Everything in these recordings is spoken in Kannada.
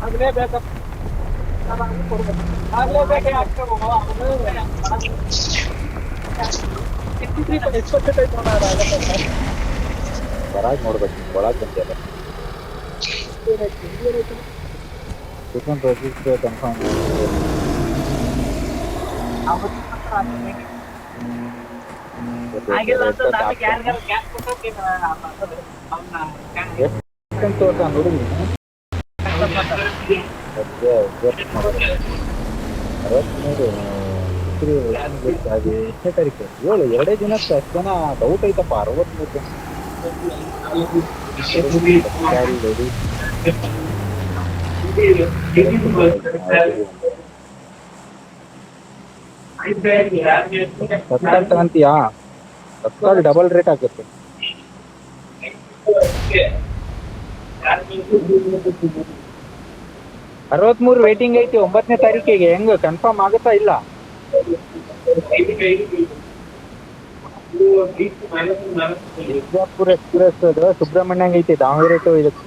ಆಗ್ಲೇಬೇಕಪ್ಪ. ಆಗ್ಲೇಬೇಕೆ ಆಗ್ತದೆ. ಹೊರಗೆ ನೋಡ್ಬೇಕು, ಒಳಗೆ ಬಂದಿಲ್ಲ. Chicken resist confirm. ಎಷ್ಟು ತೋಟ ನೋಡಿ. 63 ಎಷ್ಟನೇ ತಾರೀಕು? 7 2 ದಿನಕ್ಕೆ ಅಷ್ಟು ಜನ ಡೌಟ್ ಐತಪ್ಪ. 63 ತತ್ಕಾಲ್ ತಗಂತೀಯಾ? ತತ್ಕಾಲ್ ಡಬಲ್ ರೇಟ್ ಆಗುತ್ತೆ. 63 ವೇಟಿಂಗ್ ಐತಿ 9ನೇ ತಾರೀಕಿಗೆ. ಹೆಂಗ ಕನ್ಫರ್ಮ್ ಆಗುತ್ತಾ ಇಲ್ಲ? ಬಿಜಾಪುರ ಎಕ್ಸ್ಪ್ರೆಸ್ ಅದು ಸುಬ್ರಹ್ಮಣ್ಯಂಗ ಐತಿ. ದಾವಣಗೆರೆ ಟು ಇದಕ್ಕೆ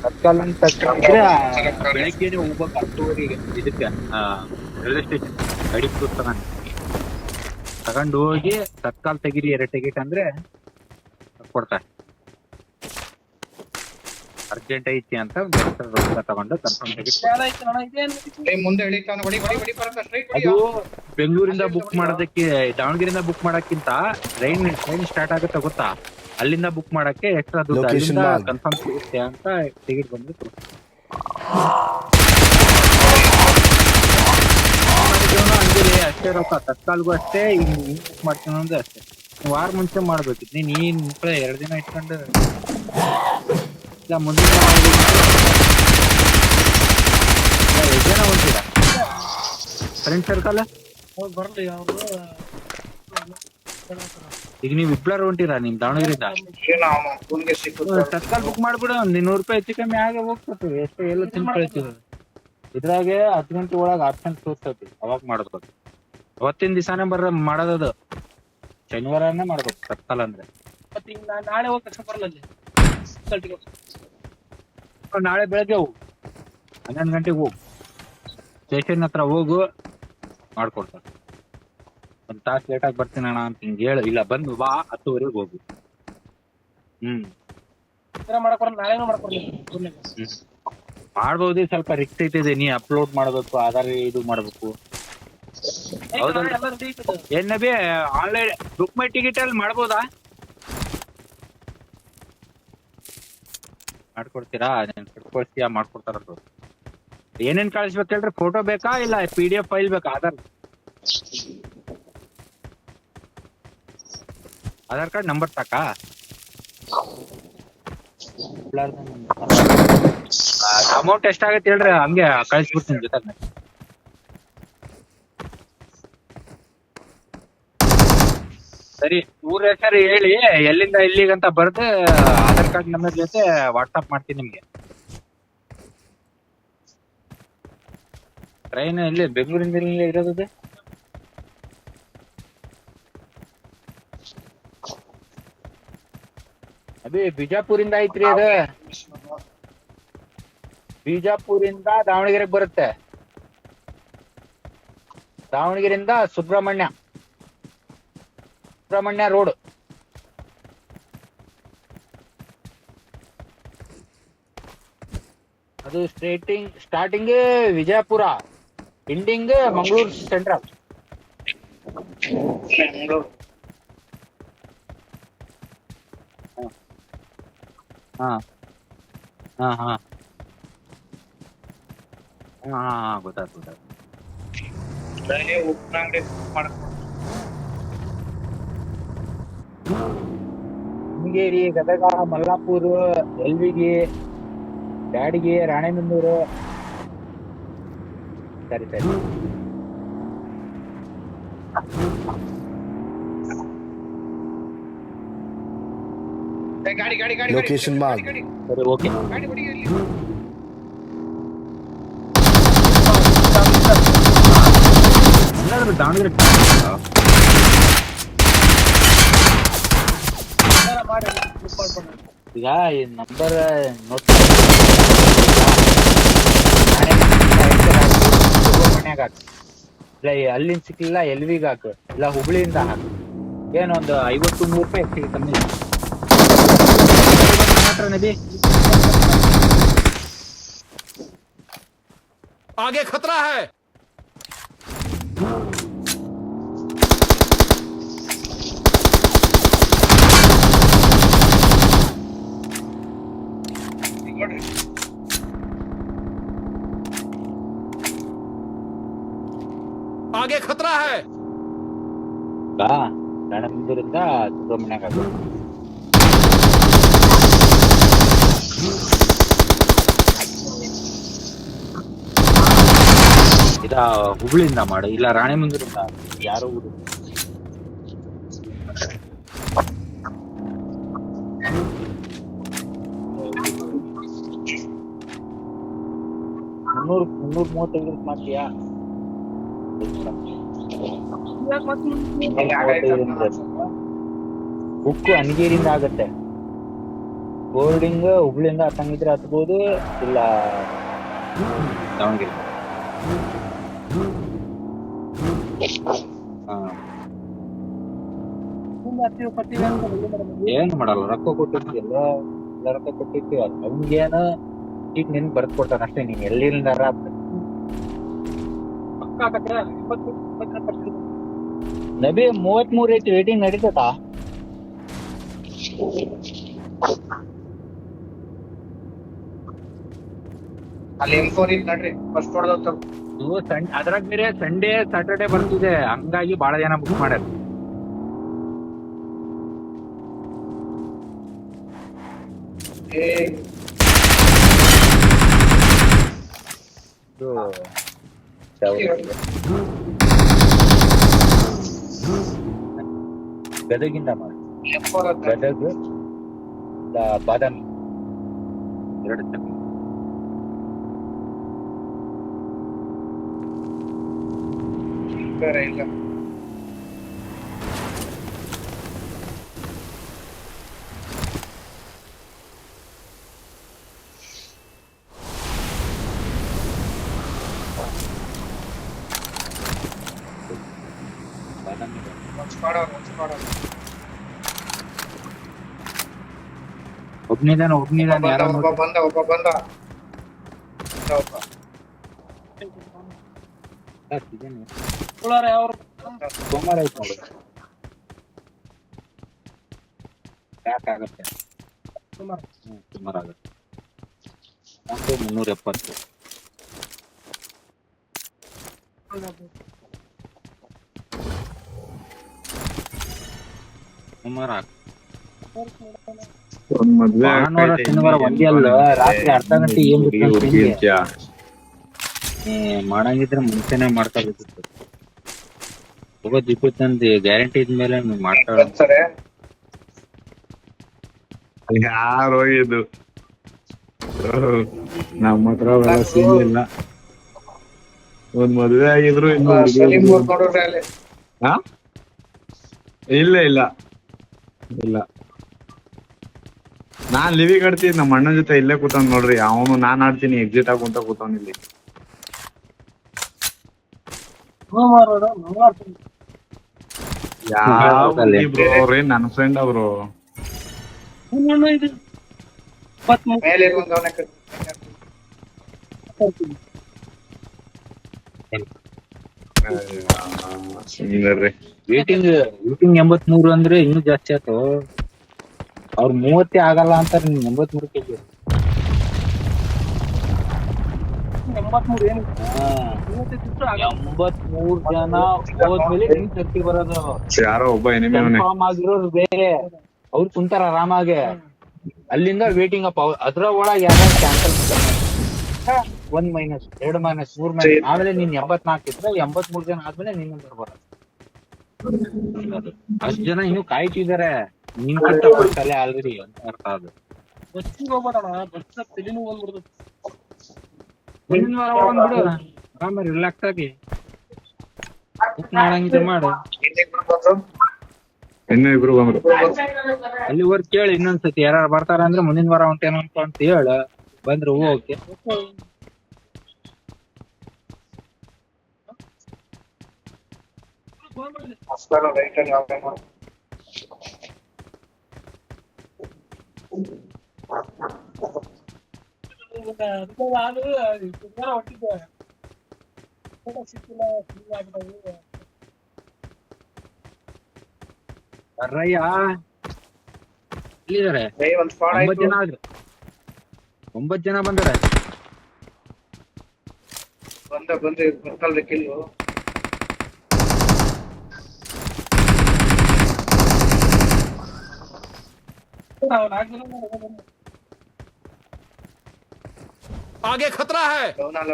ತತ್ಕಾಲ್ ಬೆಳಗ್ಗೆ ಹೋಗ್ಬೇಕು 10:00 ಇದಕ್ಕೆ ರೈಲ್ವೆ ಸ್ಟೇಷನ್ ಗಾಡಿ ತಗೊಂಡು ಹೋಗಿ ತತ್ಕಾಲ್ ತೆಗೀರಿ 2 ಟಿಕೆಟ್ ಅಂದ್ರೆ ಕೊಡ್ತಾರೆ. ಅರ್ಜೆಂಟ್ ಐತಿ ಅಂತ ರೊಕ್ಕ ತಗೊಂಡು ಕನ್ಫರ್ಮ್ ಟಿಕೆಟ್. ಅದು ಬೆಂಗಳೂರಿಂದ ಬುಕ್ ಮಾಡೋದಕ್ಕೆ, ದಾವಣಗೆರೆಯಿಂದ ಬುಕ್ ಮಾಡಕ್ಕಿಂತ ಟ್ರೈನ್ ಸ್ಟಾರ್ಟ್ ಆಗುತ್ತೆ ಗೊತ್ತಾ, ಅಲ್ಲಿಂದ ಬುಕ್ ಮಾಡಕ್ಕೆ ಎಕ್ಸ್ಟ್ರಾ ದುಡ್ಡು. ಅಲ್ಲಿಂದ ಕನ್ಫರ್ಮ್ ಸಿಗುತ್ತೆ ಅಂತ ಟಿಕೆಟ್ ಬಂದು ಹಂಗೆ ಅಷ್ಟೇ ರೊಕ್ಕ. ತತ್ಕಾಲ್ಗೂ ಅಷ್ಟೇ, ಹಿಂಗ್ ಬುಕ್ ಮಾಡ್ತೀನಿ ಅಂದ್ರೆ ಅಷ್ಟೇ. ವಾರ ಮುಂಚೆ ಮಾಡ್ಬೇಕಿತ್ತು. ನೀನ್ 2 ದಿನ ಇಟ್ಕೊಂಡು ಇಲ್ಲ ಮುಂದಿನ ಎಷ್ಟು ಜನ ಹೊಂಟಿರ ಫ್ರೆಂಡ್ ಸರ್ಕಲ್? ಈಗ ನೀವ್ ಇಬ್ಳಾರ ಹೊಂಟಿರಾ ನಿಮ್ ದಾವಣಗೆರೆಯಿಂದ? ತತ್ಕಾಲ್ ಬುಕ್ ಮಾಡ್ಬಿಡು. 100 ರೂಪಾಯಿ ಹೆಚ್ಚು ಕಮ್ಮಿ ಆಗ ಹೋಗ್ತದೆ. ಎಷ್ಟು ಎಲ್ಲ ತಿನ್ಕೊಳ್ತೀವಿ. ಇದ್ರಾಗೆ 10 ಗಂಟೆ ಒಳಗೆ ಆಪ್ಷನ್ ತೋರ್ತೈತಿ. ಅವಾಗ ಮಾಡ್ಬೇಕು. ಅವತ್ತಿನ ದಿವಸನೇ ಮಾಡೋದದು. ಶನಿವಾರನೇ ಮಾಡ್ಬೇಕು ತತ್ಕಾಲ್ ಅಂದ್ರೆ. ನಾಳೆ ಹೋಗಿ ಕಷ್ಟ ಬರಲ್ಲ. ನಾಳೆ ಬೆಳಗ್ಗೆ ಹೋಗು, 11 ಗಂಟೆಗೆ ಹೋಗು. ಸ್ಟೇಷನ್ ಹತ್ರ ಹೋಗು, ಮಾಡ್ಕೊಡ್ತಾರೆ. 1 ತಾಸು ಲೇಟಾಗಿ ಬರ್ತೀನಿ ಅಣ್ಣ ಅಂತ ಹಿಂಗೆ ಹೇಳು. ಇಲ್ಲ ಬಂದು ಬಾ, 10:00ವರೆಗೆ ಹೋಗು. ಮಾಡ್ಬೋದು. ಸ್ವಲ್ಪ ರಿಸ್ಕ್ ಐತಿದೆ. ನೀ ಅಪ್ಲೋಡ್ ಮಾಡ್ಬೇಕು, ಆಧಾರ್ ಇದು ಮಾಡ್ಬೇಕು. ಏನಬಿ ಆನ್ಲೈನ್ ಬುಕ್ ಮೈ ಟಿಕೆಟ್ ಅಲ್ಲಿ ಮಾಡ್ಬೋದಾ? ಮಾಡ್ಕೊಡ್ತೀರಾ? ಕಳ್ಸಿಯಾ? ಮಾಡ್ಕೊಡ್ತಾರ. ಏನೇನ್ ಕಳಿಸ್ಬೇಕು ಹೇಳ್ರಿ? ಫೋಟೋ ಬೇಕಾ ಇಲ್ಲ PDF ಫೈಲ್ ಬೇಕಾ? ಆಧಾರ್ ಕಾರ್ಡ್ ನಂಬರ್ ಸಾಕಾ? ಅಮೌಂಟ್ ಎಷ್ಟಾಗತ್ತೆ ಹೇಳ್ರಿ, ಹಂಗೆ ಕಳಿಸ್ಬಿಡ್ತೀನಿ ಜೊತೆಗೆ. ಸರಿ, ಊರ ಹೆಸರು ಹೇಳಿ ಎಲ್ಲಿಂದ ಎಲ್ಲಿಗಂತ ಬರ್ದು ಆಧಾರ್ ಕಾರ್ಡ್ ನಂಬರ್ ಜೊತೆ ವಾಟ್ಸಪ್ ಮಾಡ್ತೀನಿ ನಿಮ್ಗೆ. ಟ್ರೈನ್ ಇಲ್ಲಿ ಬೆಂಗಳೂರಿಂದ ಇರೋದು? ಅದೇ ಬಿಜಾಪುರಿಂದ ಐತ್ರಿ. ಅದು ಬಿಜಾಪುರಿಂದ ದಾವಣಗೆರೆಗೆ ಬರುತ್ತೆ. ದಾವಣಗೆರೆಯಿಂದ ಸುಬ್ರಹ್ಮಣ್ಯ ರೋಡ್. ಅದು starting Vijayapura, ending Mangaluru central. ಹಾ ಹಾ ಹಾ ಹಾ ಗೊತ್ತಾಯ್ತು. ಶೃಂಗೇರಿ, ಗದಗ, ಮಲ್ಲಾಪುರ, ಎಲ್ವಿಗಿ, ಬ್ಯಾಡಗಿ, ರಾಣೆಬೆನ್ನೂರು. ಸರಿ. Location mark. ಸರಿ, ಓಕೆ. ದಾವಣಗೆರೆ ಈಗ ಈ ನಂಬರ್ ನೋಟ್ ಮನ್ಯಾಗ ಹಾಕು ಇಲ್ಲ ಅಲ್ಲಿಂದ ಸಿಕ್ಲಿಲ್ಲ ಎಲ್ವಿಗ್ ಹಾಕು ಇಲ್ಲ ಹುಬ್ಳಿಯಿಂದ ಹಾಕು ಏನೊಂದು 50-100 ರೂಪಾಯಿ ಹೆಚ್ಚಿಗೆ ಕಮ್ಮಿ ಮಾತ್ರ ನದಿ आगे खतरा है। ನೋಡ್ರಿ आगे खतरा है। ರಾಣೆಬೆನ್ನೂರಿಂದ ಸುಬ್ರಹ್ಮಣ್ಯಕ್ಕೆ ಹಾಕು ಇದ ಹುಬ್ಳಿಯಿಂದ ಮಾಡು ಇಲ್ಲ ರಾಣೆಬೆನ್ನೂರಿಂದ ಯಾರು ಊರು ಮುನ್ನೂರ 35 ಮಾಡ್ತೀಯಾ ಬುಕ್ ಅನ್ಗೇರಿಯಿಂದ ಆಗತ್ತೆ ಬೋರ್ಡಿಂಗ್ ಹುಬ್ಳಿಯಿಂದ ಹತ್ತಂಗಿದ್ರೆ ಹತ್ಬೋದು ಇಲ್ಲ ದಾವಣಗೆರೆ ಏನ್ ಮಾಡಲ್ಲ ರೊಕ್ಕ ಕೊಟ್ಟಿರ್ತಿ ಎಲ್ಲ ರೊಕ್ಕ ಕೊಟ್ಟಿರ್ತೀವಿ ಅವ್ನಿಗೇನು ಈಗ ನಿನ್ ಬರ್ದ್ ಕೊಡ್ತಾನ ಅಷ್ಟೇ ನೀನ್ ಎಲ್ಲಿಂದಾರ ನಬಿ 33 ಐತಿ ರೇಟಿಂಗ್ ನಡೀತತಾ ಅಲ್ಲಿ M4 ಇತ್ತು ನೋಡ್ರಿ ಫಸ್ಟ್ ಹೊಡೆದ ಅದ್ರಾಗ ಬೇರೆ ಸಂಡೇ ಸಾಟರ್ಡೆ ಬರ್ತಿದೆ ಹಂಗಾಗಿ ಬಹಳ ಜನ ಬುಕ್ ಮಾಡ್ಯಾರ ಗದಗಿಂದ ಮಾಡಿ ಗದಗ ಬಾದಾಮಿ 2 ಜನ ಇಲ್ಲ ಒಬ್ನಿದಾನ ಯಾರೋ ಬಂದ ಸೋಮವಾರ ಐತ್ ನೋಡಿ ಯಾಕೆ ಆಗತ್ತೆ ಸುಮಾರು ಆಗುತ್ತೆ 370 ಸುಮಾರು ಭಾನುವಾರ ಶನಿವಾರ ಒಂದೇ ಅಲ್ಲ ರಾತ್ರಿ ಅರ್ಧ ಗಂಟೆ ಏನ್ ಮಾಡಂಗಿದ್ರೆ ಮುಂಚೆನೆ ಮಾಡ್ಕೋಬೇಕಿತ್ತು ಹೋಗೋ ದೀಪತ್ತಂದು ಗ್ಯಾರಂಟಿ ಇದ್ಮೇಲೆ ಮಾಡ್ತಾರೆ ಯಾರು ಹೋಗಿದ್ದು ನಮ್ಮ ಹತ್ರ ಅವೆಲ್ಲ ಸೀನ್ ಇಲ್ಲ ಒಂದ್ ಮದ್ವೆ ಆಗಿದ್ರು ಇನ್ನು ಇಲ್ಲ ಇಲ್ಲ ಇಲ್ಲ ನಾನ್ ಲಿವಿಗ್ ಆಡ್ತೀನಿ ನಮ್ಮ ಅಣ್ಣನ ಜೊತೆ ಇಲ್ಲೇ ಕೂತಾವ್ ನೋಡ್ರಿ ಅವನು ನಾನ್ ಆಡ್ತೀನಿ ಎಕ್ಸಿಟ್ ಆಗುಂತ ಕೂತಾವ್ ಇಲ್ಲಿ ಯಾವ ನನ್ನ ಫ್ರೆಂಡ್ ಅವರು ವೇಟಿಂಗ್ 83 ಅಂದ್ರೆ ಇನ್ನೂ ಜಾಸ್ತಿ ಆಯ್ತು ಅವ್ರ 30 ಆಗಲ್ಲ ಅಂತ 83 ಕೆಜಿ 83 ಜನ ಹೋದ್ಮೇಲೆ ನಿನ್ ಶಕ್ತಿ ಬರೋದು ಯಾರೋ ಒಬ್ಬ ಕನ್ಫರ್ಮ್ ಆಗಿರೋರು ಬೇರೆ ಅವ್ರು ಕುಂತಾರ ಆರಾಮಾಗೆ ಅಲ್ಲಿಂದ ವೇಟಿಂಗ್ ಅಪ್ ಅದ್ರ ಒಳಗೆ ಯಾರು ಕ್ಯಾನ್ಸಲ್ 1 ಮೈನಸ್ 2 ಮೈನಸ್ 3 ಮೈನಸ್ ಆಮೇಲೆ ನೀನ್ 84 ಇದ್ರೆ 83 ಜನ ಆದ್ಮೇಲೆ ನಿನ್ನ ಬರೋದು ಅಷ್ಟ್ ಜನ ಇನ್ನು ಕಾಯ್ತಿದಾರೆ ನಿನ್ ಕಷ್ಟಪಟ್ಟಲೆ ಆಲ್ರೆಡಿ ಅಂತ ಅರ್ಥ ಅದು ಬಸ್ಸಿಗೆ ಹೋಗ್ಬೇಡಣ ಬಸ್ ತಲೆನೂ ಬಂದ್ಬಿಡ್ದು ಮುಂದಿನ ವಾರ ಹೋಗ್ಬಿಡು ಆಮೇಲೆ ರಿಲ್ಯಾಕ್ಸ್ ಆಗಿ ಬುಕ್ ಮಾಡಂಗಿದ್ರೆ ಮಾಡು ಇನ್ನು ಇಬ್ರು ಬಂದ್ರು. ಅಲ್ಲಿವರೆಗೆ ಕೇಳಿ ಇನ್ನೊಂದ್ಸತಿ ಯಾರು ಬರ್ತಾರ ಅಂದ್ರೆ ಮುಂದಿನ ವಾರ ಹೊಂಟೇನಂತ ಅಂತ ಹೇಳ ಬಂದ್ರು ಓಕೆ. ರೈಟ್ ಅಲ್ಲಿ ಯಾವ ಟೈಮ್ ಬರ್ರಯ್ಯ ಇಲ್ಲಿದ್ದಾರೆ. ಒಂದ್ ಸ್ಪಾಡ್ 9 ಆಯ್ತು. ಜನ ಆದ್ರು, 9 ಜನ ಬಂದಾರೆ. ಬಂದು ಬರ್ಕಲ್ರಿ ಕಿಲ್ಲು. आगे खतरा है। ಡೌನ್ ಅಲ್ಲ.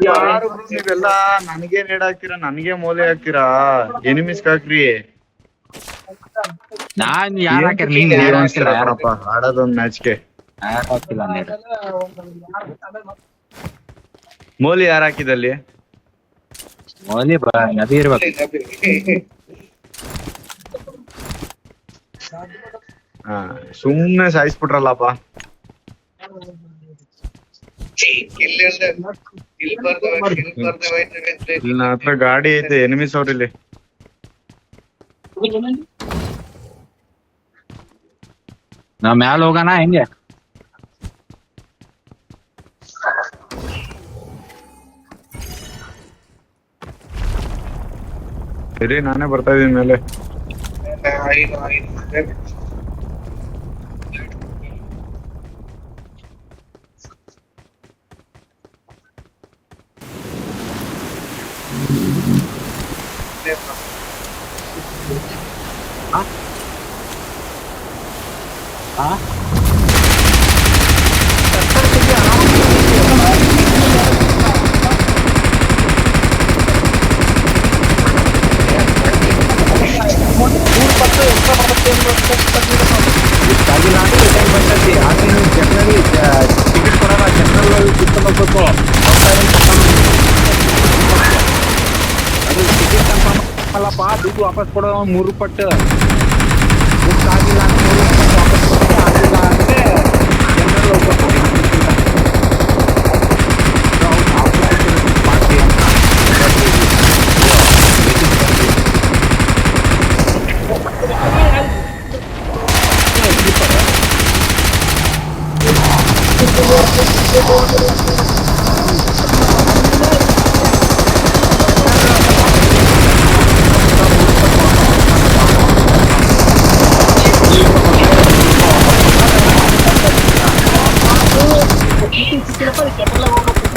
ಯಾರು ನೀವೆಲ್ಲ ನನಗೆ ನೇಡ್ ಹಾಕ್ತೀರಾ, ನನಗೆ ಮೋಲೆ ಹಾಕ್ತೀರಾ, ಎನಿಮಿಸ್ ಹಾಕ್ರಿ. ನಾನ್ ಯಾರು ಹಾಕ್ಯಾರ ನೀನ್ ಯಾರು ಹಾಕಿಲ್ಲ. ಆಡೋದೊಂದ್ ಮ್ಯಾಚ್ಗೆ ಯಾರು ಹಾಕಿಲ್ಲ ನೀನು. ಮೋಲಿ ಯಾರು ಹಾಕಿದಲ್ಲಿ? ಮೋಲಿ ನದಿ ಇರ್ಬೇಕು. ಹಾ ಸುಮ್ನೆ ಸಾಯಿಸ್ಬಿಟ್ರಲ್ಲಪ್ಪ. ಇಲ್ಲಿ ನನ್ನ ಹತ್ರ ಗಾಡಿ ಐತೆ, ಎನಿಮಿಸ್ ಅವ್ರ ಇಲ್ಲಿ. ನಾವ್ ಮ್ಯಾಲ ಹೋಗೋಣ ಹೆಂಗೆ? ಸರಿ ನಾನೇ ಬರ್ತಾ ಇದೀನಿ ಮೇಲೆ. ಟಿಕೆಟ್ ಕೊಡಲ್ಲ, ಜನರಲ್ ಹೋಗ್ಬೇಕು. ಅದು ಟಿಕೆಟ್ ಕನ್ಫರ್ಮ್ ಅಲ್ಲಪ್ಪ, ದುಡ್ಡು ವಾಪಸ್ ಕೊಡೋ 3 ಪಟ್ಟು. ಬುಕ್ ಆಗಿಲ್ಲ ಅಂದ್ರೆ 3 ಪಟ್ಟು ವಾಪಸ್ ಕೊಡೋದು, ಆಗಿಲ್ಲ ಅಂದ್ರೆ ಜನರಲ್ ಹೋಗ್ಬೇಕು.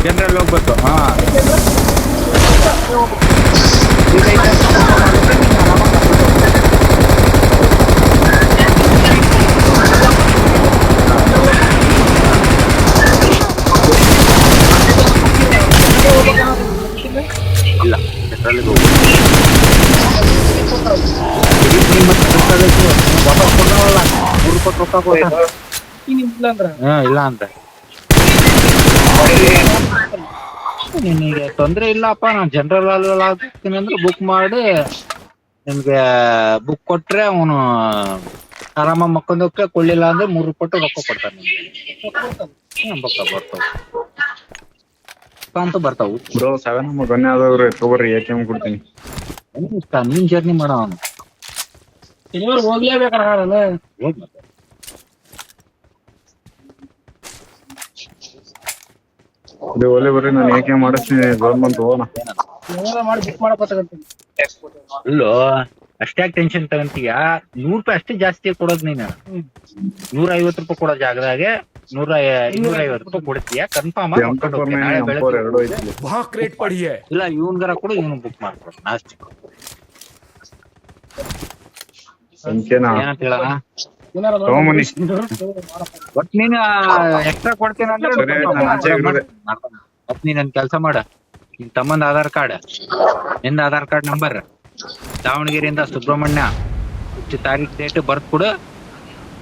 ಜನರಲ್ ಹೋಗ್ಬೇಕು. ಹಾ ಇಲ್ಲ ಜನರಲ್ ವಾಪಸ್ ಕೊಡೋಲ್ಲ, 3 ಪಟ್ಟು ರೊಕ್ಕ ಕೊಡ್ತಾನೆ. ಇಲ್ಲ ಅಂತ ನಿನಗೆ ತೊಂದ್ರೆ ಇಲ್ಲಪ್ಪ, ನಾನು ಜನರಲ್ ಅಲ್ಲಿ ಹಾಕ್ತೀನಿ ಅಂದ್ರೆ ಬುಕ್ ಮಾಡಿ ನಿಮ್ಗೆ ಬುಕ್ ಕೊಟ್ರೆ ಅವನು ಆರಾಮ ಮಕ್ಕೊಂದಕ್ಕೆ ಕೊಳ್ಳಿಲ್ಲ ಅಂದ್ರೆ 3 ಪಟ್ಟು ರೊಕ್ಕ ಕೊಡ್ತಾನೆ ನಿಮ್ಗೆ. ಬರ್ತಾವ ಅಂತ ಬರ್ತಾವು. ಬ್ರೋ 7 ಗನ್ನೆ ಆದವ್ರು ಎತ್ಕೊಬರ್ರಿ, AKM ಕೊಡ್ತೀನಿ. ಇಷ್ಟ ನೀನ್ ಜರ್ನಿ ಮಾಡೋ ಅವನು ಹೋಗ್ಲೇಬೇಕಲ್ಲ. ಹೋಗ್ ಮತ್ತೆ ಒಲೆ ಬರ್ರಿ, ನಾನು AKM ಮಾಡಿಸ್ತೀನಿ. ಗೌರ್ಮೆಂಟ್ ಹೋಗೋಣ. ಇಲ್ಲೋ ಅಷ್ಟ್ಯಾಕ್ ಟೆನ್ಷನ್ ತಗಂತೀಯ? 100 ರೂಪಾಯಿ ಅಷ್ಟೇ ಜಾಸ್ತಿ ಕೊಡೋದ್ ನೀನು. 150 ರೂಪಾಯಿ ಕೊಡೋ ಜಾಗದಾಗೆ 250 ರೂಪಾಯಿ ಕೊಡ್ತೀಯ ಕನ್ಫರ್ಮ್. वहाँ क्रेट पड़ी है। ಇಲ್ಲ ಇವನ್ಗಾರ ಕೂಡ ಇವನು ಬುಕ್ ಮಾಡ್ಕೊಡು ಲಾಸ್ಟ್. ಸಂಖ್ಯೆನಾ ಏನಂತ ಹೇಳೋಣ ತಗೊಂಬನ್ನಿ. ಒಟ್ ನೀನ್ ಎಕ್ಸ್ಟ್ರಾ ಕೊಡ್ತೀನಿ ಅಂದ್ರೆ ಸರಿ ಆಯ್ತು, ನಾನು ಆಚೆ ಇರೋದೆ. ಮತ್ ನೀನ್ ಒಂದ್ ಕೆಲ್ಸ ಮಾಡ, ನಿನ್ ತಮ್ಮಂದ ಆಧಾರ್ ಕಾರ್ಡ್, ನಿಂದ ಆಧಾರ್ ಕಾರ್ಡ್ ನಂಬರ್, ದಾವಣಗೆರೆಯಿಂದ ಸುಬ್ರಹ್ಮಣ್ಯ ಇಷ್ಟು ತಾರೀಖ್ ಡೇಟ್ ಬರ್ದ್ ಕೊಡು.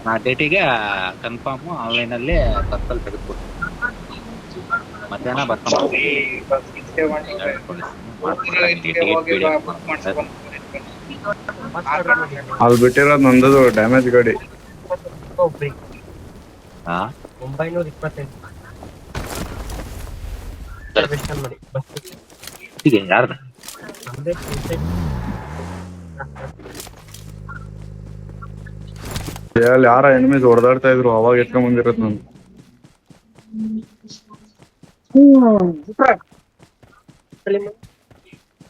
ಆ ಡೇಟಿಗೆ ಕನ್ಫರ್ಮ್ ಆನ್ಲೈನ್ ಅಲ್ಲಿ ತಪ್ಪಲ್ ತೆಗೆದ್ಕೊಡ್ತೀನಿ. ಮಧ್ಯಾಹ್ನ ಬರ್ಕೊಂಡ್ ಅಲ್ಲಿ ಬಿಟ್ಟಿರೋದು ನಂದದು ಡ್ಯಾಮೇಜ್ ಗಾಡಿ. ಹಾ 928 ಯಾರ್ದ ಅಲ್ಲಿ ಯಾರ ಎನಿಮೀಸ್ ಹೊಡೆದಾಡ್ತಾ ಇದ್ರು, ಅವಾಗ ಎತ್ಕೊಂಡ್ ಬಂದಿರೋದು ನಾನು.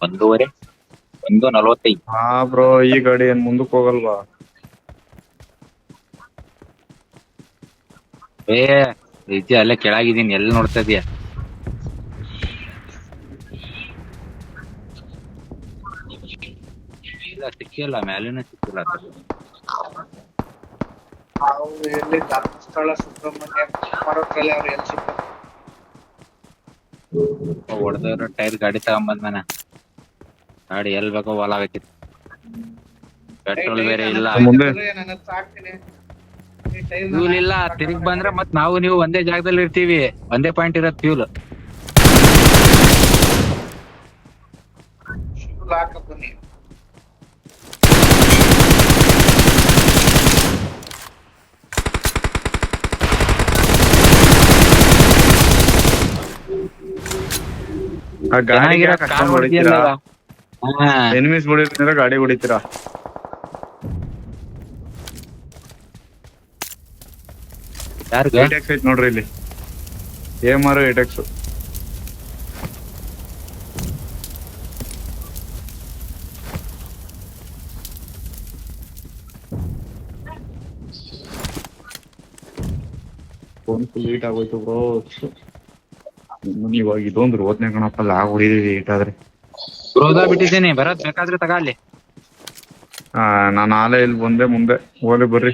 1:45. ಹಾ ಬ್ರೋ, ಈ ಗಾಡಿ ಏನ್ ಮುಂದಕ್ಕೆ ಹೋಗಲ್ವಾ? ನಿಜ ಅಲ್ಲೇ ಕೆಳಗಿದೀನಿ, ಎಲ್ಲಿ ನೋಡ್ತಾ ಇದೀಯ? ಇಲ್ಲ ಸಿಕ್ಕಿಲ್ಲ, ಮ್ಯಾಲಿನ ಸಿಕ್ಕಿಲ್ಲ. ನಾವು ಎಲ್ಲಿ ಧರ್ಮಸ್ಥಳ ಸುಬ್ರಹ್ಮಣ್ಯ ಮಾರೋದ್ರಲ್ಲಿ ಅವ್ರು ಎಲ್ಲಿ ಸಿಗ್ತಾರೆ? ಹೊಡೆದವ್ರ ಟೈರ್ ಗಾಡಿ ತಗೊಂಬಂದ್ ಗಾಡಿ ಎಲ್ ಬೇಕೋ ಹೊಲ ಬೇಕಿತ್ತು. ಪೆಟ್ರೋಲ್ ಬೇರೆ ಇಲ್ಲ, ಮುಂದೆ ನನ್ನ ಹತ್ರ ಹಾಕ್ತೀನಿ. ಫ್ಯೂಲ್ ಇಲ್ಲ. ತಿರುಗ್ ಬಂದ್ರೆ ಮತ್ ನಾವು ನೀವು ಒಂದೇ ಜಾಗದಲ್ಲಿ ಇರ್ತೀವಿ, ಒಂದೇ ಪಾಯಿಂಟ್ ಇರತ್ ಫ್ಯೂಲ್. ಹಾಕ ಬನ್ನಿ. ಆ ಗಾಡಿ ಕಾರ್ ಹೊಡಿತೀಯಲ್ಲ. ಹಾ ಎನಿಮೀಸ್ ಹೊಡಿತೀರಾ, ಗಾಡಿ ಹೊಡಿತೀರಾ? ಯಾರ್ಗ 8x ಐತ್ ನೋಡ್ರಿ ಇಲ್ಲಿ, AMR 8x. Phone full heat ಆಗೋಯ್ತು ಬ್ರೋ. ಇವಾಗ ಇದೊಂದು ರೋದ್ನೆ ಕಣಪ್ಪ, ಲಾಗ್ ಹೊಡಿದೀವಿ ಹೀಟ್ ಆದ್ರೆ. ರೋದ ಬಿಟ್ಟಿದ್ದೀನಿ, ಬರತ್ ಬೇಕಾದ್ರೆ ತಗೊಳ್ಳಿ. ನಾನು ಆಲೆ ಇಲ್ಲಿ ಬಂದೆ, ಮುಂದೆ ಹೋಗ್ಲಿ ಬರ್ರಿ.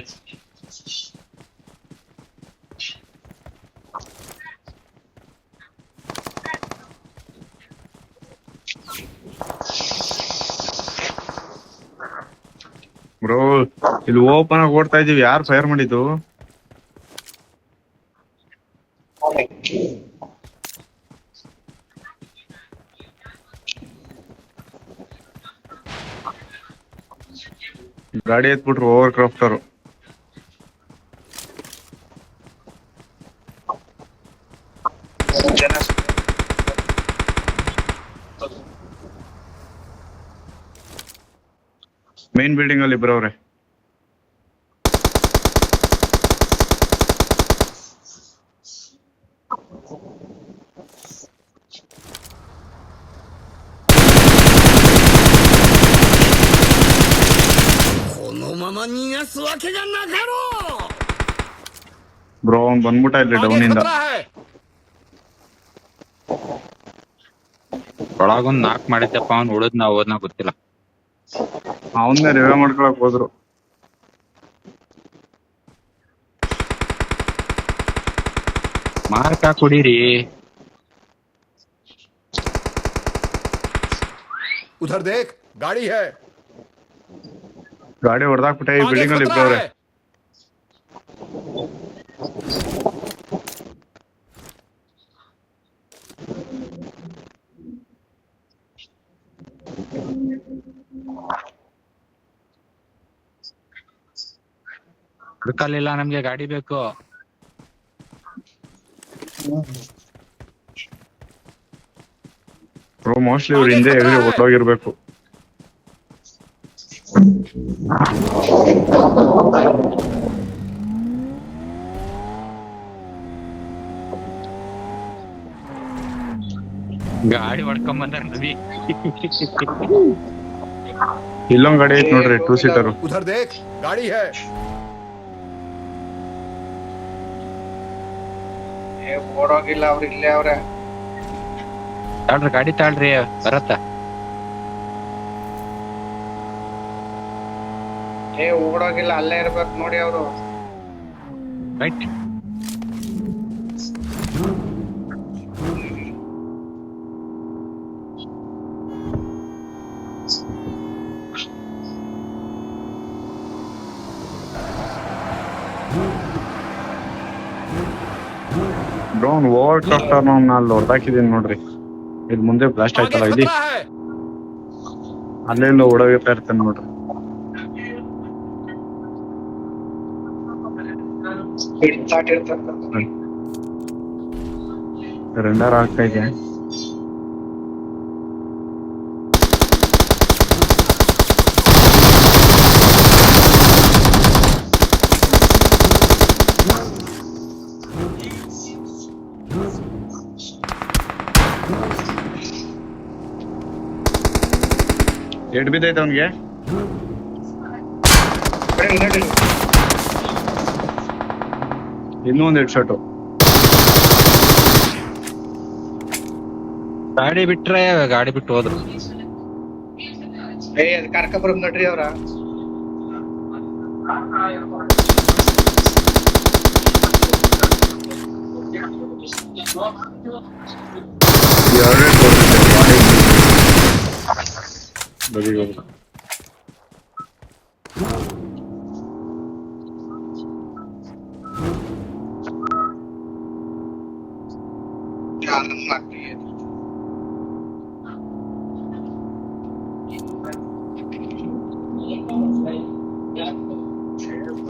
ಬ್ರೋ ಇಲ್ಲಿ ಓಪನ್ ಆಗಿ ಓಡ್ತಾ ಇದೀವಿ, ಯಾರು ಫೈರ್ ಮಾಡಿದ್ದು? ಗಾಡಿ ಎತ್ಬಿಟ್ರು ಓವರ್ ಕ್ರಾಫ್ಟರು. ಜನ ಮೇನ್ ಬಿಲ್ಡಿಂಗ್ ಅಲ್ಲಿ ಇಬ್ರವ್ರೆ. ಬ್ರೋ ಅವ್ನ್ ಬಂದ್ಬಿಟ್ಟ ಇಲ್ಲಿ ಡೌನ್ आगे ಇಂದ. खतरा है। ಒಳಗೊಂದ್ ನಾಕ್ ಮಾಡಿದ್ದಪ್ಪ, ಅವ್ನ್ ಉಳಿದ್ ನಾವ್ ಓದ್ನ ಗೊತ್ತಿಲ್ಲ. ಅವನ್ನೇ ರಿವೇ ಮಾಡ್ಕೊಳಕ್ ಹೋದ್ರು. ಮಾರ್ಕ್ ಹಾಕ್ ಹೊಡೀರಿ. उधर देख, गाड़ी है। ಗಾಡಿ ಹೊಡೆದಾಕ್ಬಿಟ್ಟೆ, ಈ आगे ಬಿಲ್ಡಿಂಗ್ ಅಲ್ಲಿ खतरा ಇಬ್ರವ್ರೆ. है। ಹುಡ್ಕಲಿಲ್ಲ, ನಮ್ಗೆ ಗಾಡಿ ಬೇಕು. ಬ್ರೋ ಮೋಸ್ಟ್ಲಿ ಇವ್ರ ಹಿಂದೆ ಎಗರಿ ಹೊಟ್ಟೋಗಿರ್ಬೇಕು. ಗಾಡಿ ಹೊಡ್ಕೊಂಡ್ ಬಂದಾರ ನದಿ. ಇಲ್ಲೊಂದ್ ಗಾಡಿ ಐತ್ ನೋಡ್ರಿ, 2 ಸೀಟರ್. उधर देख, गाड़ी है। ಓಡೋಗಿಲ್ಲ, ಅವ್ರು ಇಲ್ಲೇ ಅವ್ರೆ. ತಾಳ್ರಿ ಗಾಡಿ ತಾಳ್ರಿ, ಬರತ್ತ. ಓಡೋಗಿಲ್ಲ, ಅಲ್ಲೇ ಇರ್ಬೇಕು ನೋಡಿ ಅವರು. ರೈಟ್. ಡ್ರೋನ್ ಓವರ್ ಕ್ರಾಫ್ಟರ್ ಅಲ್ಲಿ ಹೊಡೆದಾಕಿದೀನಿ ನೋಡ್ರಿ. ಇಲ್ಲಿ ಮುಂದೆ ಬ್ಲಾಸ್ಟ್ आगे ಆಯ್ತಲ್ಲ, ಇಲ್ಲಿ खतरा है। ಅಲ್ಲೆಲ್ಲ ಓಡೋಗ್ತಾ ಇರ್ತೇನೆ ನೋಡ್ರಿ. ಹಿಡ್ತಾಟಿರ್ತಕ್ಕಂಥ ರೆಂಡರ್ ಆಗ್ತಾ ಇದೆ. ಎಡ್ ಬಿದ್ದೈತೆ ಅವನ್ಗೆ. ಇನ್ನೂ ಒಂದ್ 2 ಶಾಟು. ಗಾಡಿ ಬಿಟ್ರೆ ಗಾಡಿ ಬಿಟ್ಟು ಹೋದ್ರು. ಅದ್ ಕರ್ಕಬರ್ ನೋಡ್ರಿ ಅವ್ರ. ಎರಡೇ ತೋರಿಸಿದೆ ಗಾಡಿ ಬದಿಗೆ ಹೋಗ್ಬಿಟ್ಟು.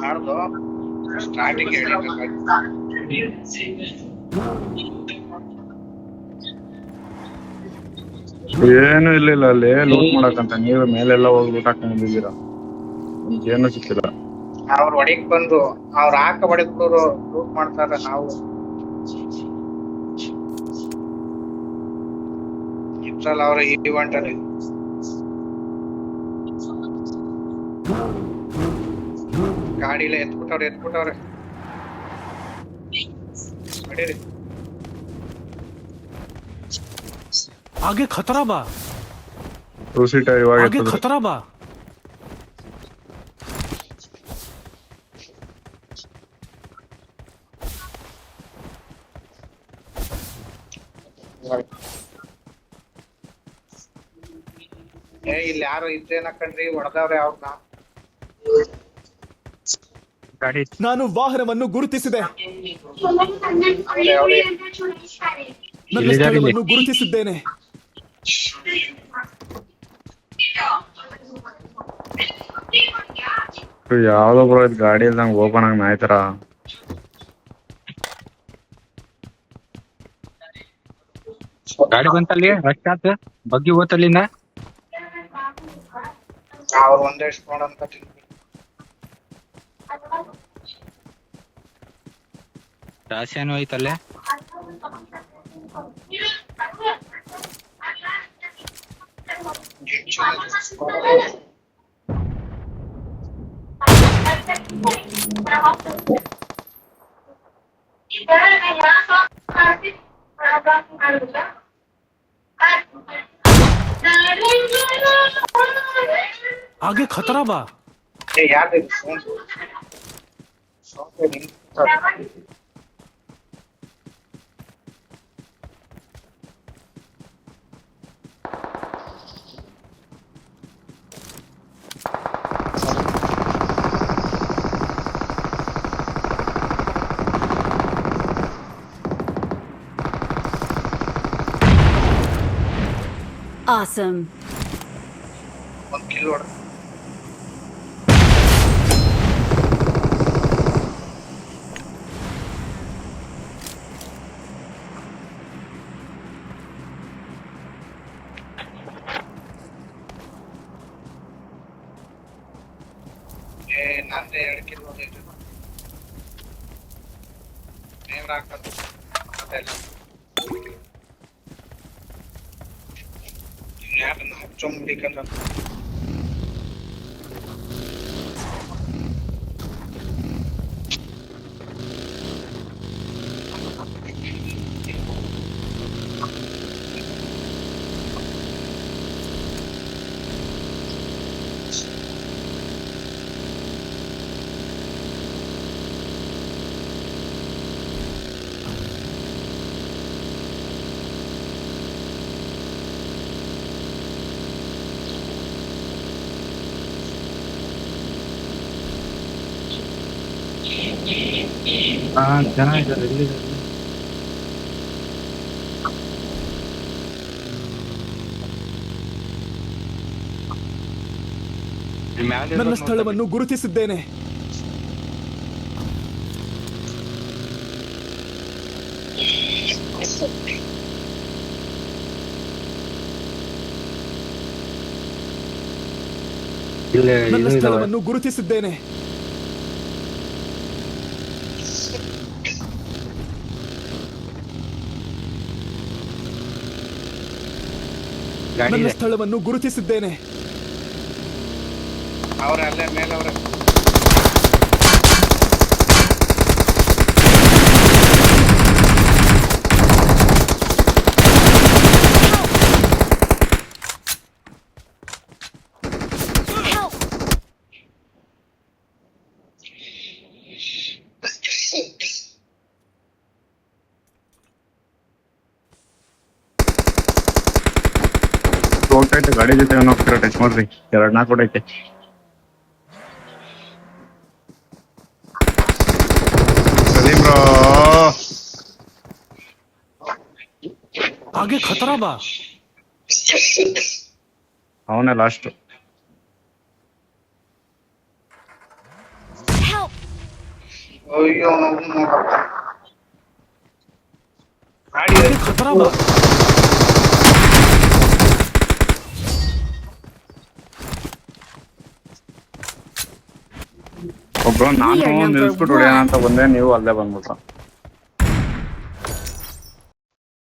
ಮಾಡ್ದು ಸ್ಟಾರ್ಟಿಂಗ್ ಏನು ಇಲ್ಲ ಅಲ್ಲಿ ಲೂಟ್ ಮಾಡಕಂತ ನೀವು ಮೇಲೆಲ್ಲ ಹೋಗಿ ಲೂಟ್ ಹಾಕೊಂಡ್ ಬಂದಿದ್ದೀರಾ. ಏನು ಸಿಕ್ಕಿಲ್ಲ. ಅವ್ರ ಒಳಗ್ ಬಂದು ಅವ್ರ ಹೊಡೆದ್ರು ಲೂಟ್ ಮಾಡ್ತಾರ. ನಾವು ಇದ್ರಲ್ಲ ಅವ್ರ ಈವೆಂಟ್ ಅಲ್ಲಿ ಗಾಡಿಲೇ ಎತ್ಬಿಟ್ಟವ್ರೆ ನಡೀರಿ. आगे खतरा बा, 2 ಸೀಟರ್ ಇವಾಗ आगे खतरा बा। ಇಲ್ಲಿ ಯಾರು ಇದ್ದೇನ ಕಣ್ರಿ, ಹೊಡೆದವ್ರೆ ಅವ್ರನ್ನ. ಗಾಡಿ ನಾನು ವಾಹನವನ್ನು ಗುರುತಿಸಿದೆ, ನನ್ನ ಇಲ್ಲಿದ್ದಾರೆ ಇಲ್ಲಿ. ಸ್ಥಳವನ್ನು ಗುರುತಿಸಿದ್ದೇನೆ. ಯಾವ್ದೋ ಬ್ರೋ ಇದು ಗಾಡಿ ಇಲ್ದಂಗ್ ಓಪನ್ ಆಗಿ ನಾಯ್ತರ. ಗಾಡಿ ಬಂತಲ್ಲಿ ರಶ್ ಆತ, ಬಗ್ಗಿ ಹೋತಲ್ಲಿಂದ. ಅವ್ರು ಒಂದೇ ನೋಡಂತ ರಾಶಿಯಾನು ಐತಲ್ಲೇ. आगे खतरा बा। ಯಾರು Awesome. 1 ಕಿಲೋ ಹೊಡೆದ. ನಂದೇ 2 ಕಿಲೋ ಹೊಡೆದಿದ್ದು. ನೇಮ್ ಹಾಕೋದು ಅದೆಲ್ಲ ಯಾರನ್ನ ಹಚ್ಚೊಂಬಿಕಂದ್ರ ಹಾ ಜನ ಇದ್ದಾರೆ ಎಲ್ಲಿ ನನ್ನ ಸ್ಥಳವನ್ನು ಗುರುತಿಸಿದ್ದೇನೆ. ಇಲ್ಲಿ ನನ್ನ ಇದು ಇದಾವೆ. ಸ್ಥಳವನ್ನು ಗುರುತಿಸಿದ್ದೇನೆ. ಗಾಡಿ ನನ್ನ ಇದೆ. ಸ್ಥಳವನ್ನು ಗುರುತಿಸಿದ್ದೇನೆ. ಅವ್ರೆ ಅಲ್ಲೇ ಮೇಲವ್ರೆ. ಹೋಗ್ತೈತೆ ಗಾಡಿ ಜೊತೆ ಏನೋ ಹೋಗ್ತೀರಾ ಟಚ್ ಮಾಡ್ರಿ 2-4 ಕೊಡೈತೆ. ಸಲೀಮ್ ಬ್ರೋ आगे खतरा बा ಅವನೇ ಲಾಸ್ಟ್. ಅಯ್ಯೋ ನೋಡಪ್ಪ. ಗಾಡಿ आगे खतरा बा ಒಬ್ರು ನಾನು ನಿಲ್ಸ್ಬಿಟ್ಟು ಹೊಡೆಯೋಣ ಅಂತ ಬಂದೆ, ನೀವು ಅಲ್ಲೇ ಬಂದ್ಬಿಟ್ರ.